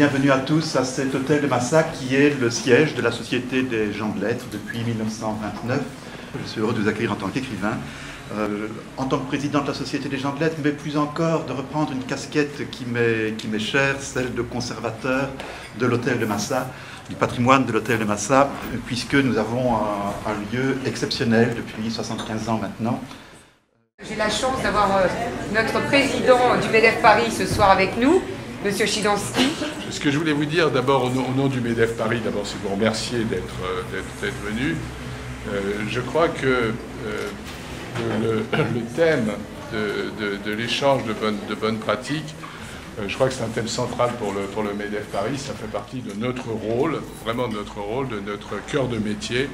bienvenue à tous à cet hôtel de Massa qui est le siège de la Société des gens de lettres depuis 1929. Je suis heureux de vous accueillir en tant qu'écrivain, en tant que président de la Société des gens de lettres, mais plus encore de reprendre une casquette qui m'est chère, celle de conservateur de l'hôtel de Massa, du patrimoine de l'hôtel de Massa, puisque nous avons un lieu exceptionnel depuis 75 ans maintenant. J'ai la chance d'avoir notre président du MEDEF Paris ce soir avec nous, Monsieur Chidansky. Ce que je voulais vous dire d'abord au nom du MEDEF Paris, d'abord c'est vous remercier d'être venu. Je crois que le thème de l'échange de bonnes pratiques, je crois que c'est un thème central pour le MEDEF Paris. Ça fait partie de notre rôle, vraiment de notre rôle, de notre cœur de métier,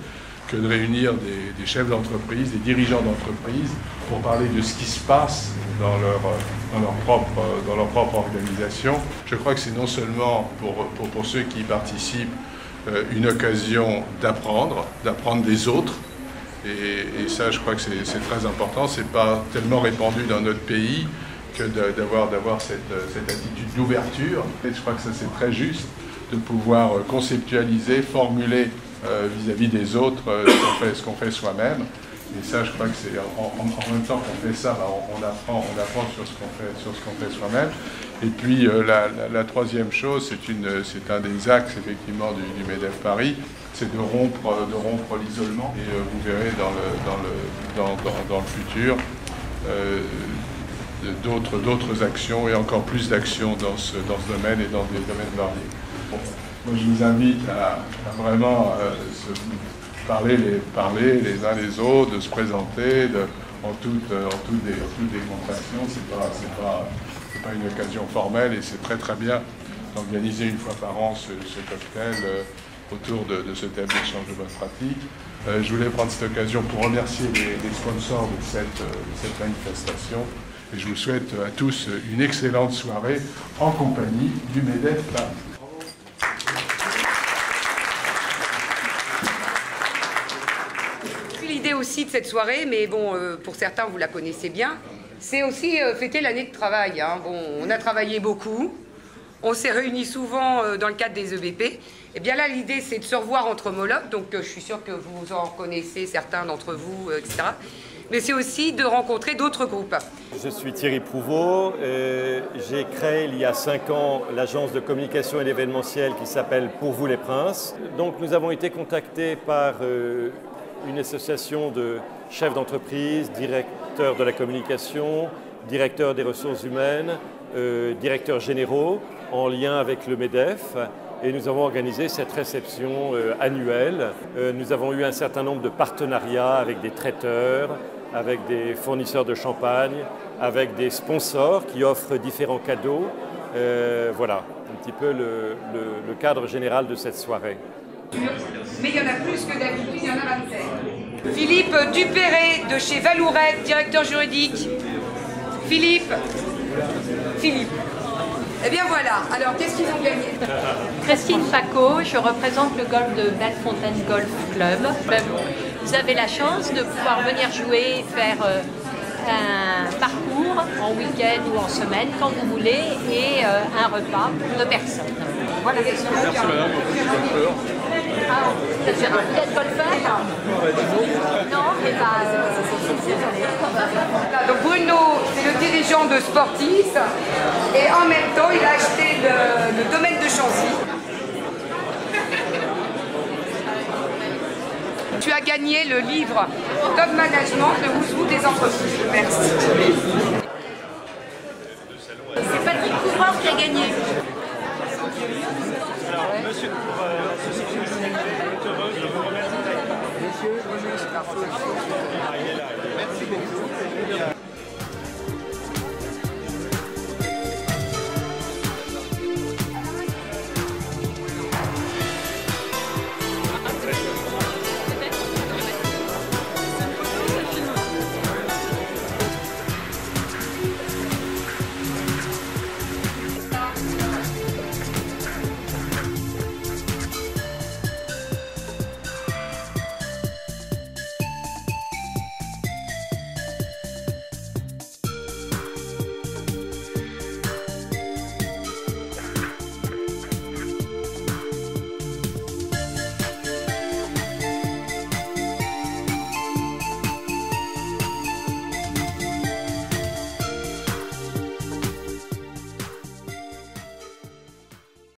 que de réunir des chefs d'entreprise, des dirigeants d'entreprise pour parler de ce qui se passe dans leur propre organisation. Je crois que c'est non seulement pour ceux qui y participent une occasion d'apprendre des autres, et ça je crois que c'est très important. C'est pas tellement répandu dans notre pays que d'avoir cette attitude d'ouverture. Et je crois que ça c'est très juste de pouvoir conceptualiser, formuler vis-à-vis des autres ce qu'on fait soi-même. Et ça, je crois que c'est en même temps qu'on fait ça, on apprend sur ce qu'on fait soi-même. Et puis la troisième chose, c'est un des axes effectivement du MEDEF Paris, c'est de rompre l'isolement. Et vous verrez dans le futur d'autres actions et encore plus d'actions dans ce domaine et dans des domaines variés. Bon. Moi, je vous invite à vraiment parler les uns les autres, de se présenter en toute démonstration. C'est pas une occasion formelle et c'est très bien d'organiser une fois par an ce cocktail autour de ce thème d'échange de bonnes pratiques. Je voulais prendre cette occasion pour remercier les sponsors de cette manifestation et je vous souhaite à tous une excellente soirée en compagnie du MEDEF Paris. L'idée aussi de cette soirée, mais bon, pour certains vous la connaissez bien, c'est aussi fêter l'année de travail. Hein. Bon, on a travaillé beaucoup, on s'est réunis souvent dans le cadre des EBP. Et bien là, l'idée c'est de se revoir entre homologues, donc je suis sûre que vous en connaissez certains d'entre vous, etc. Mais c'est aussi de rencontrer d'autres groupes. Je suis Thierry Prouveau, j'ai créé il y a 5 ans l'agence de communication et d'événementiel qui s'appelle Pour vous les Princes. Donc nous avons été contactés par une association de chefs d'entreprise, directeurs de la communication, directeurs des ressources humaines, directeurs généraux, en lien avec le MEDEF. Et nous avons organisé cette réception annuelle. Nous avons eu un certain nombre de partenariats avec des traiteurs, avec des fournisseurs de champagne, avec des sponsors qui offrent différents cadeaux. Voilà un petit peu le cadre général de cette soirée. Mais il y en a plus que d'habitude, il y en a 27. Philippe Dupéré de chez Valourec, directeur juridique. Philippe. Eh bien voilà, alors qu'est-ce qu'ils ont gagné? Christine Paco, je représente le golf de Bellefontaine Golf Club. Vous avez la chance de pouvoir venir jouer et faire un parcours en week-end ou en semaine, quand vous voulez, et un repas pour 2 personnes. Voilà, merci madame. Ah, vous êtes golfeur? Non, mais Donc Bruno, c'est le dirigeant de Sportis et en même temps, il a acheté le domaine de Chancy. Tu as gagné le livre Top Management de Who's Who des entreprises. Merci. c'est Patrick Couvreur qui a gagné. Monsieur Couvreur, Société Nationale est heureuse de vous remercier. Monsieur, bonjour, c'est parfait. Merci beaucoup.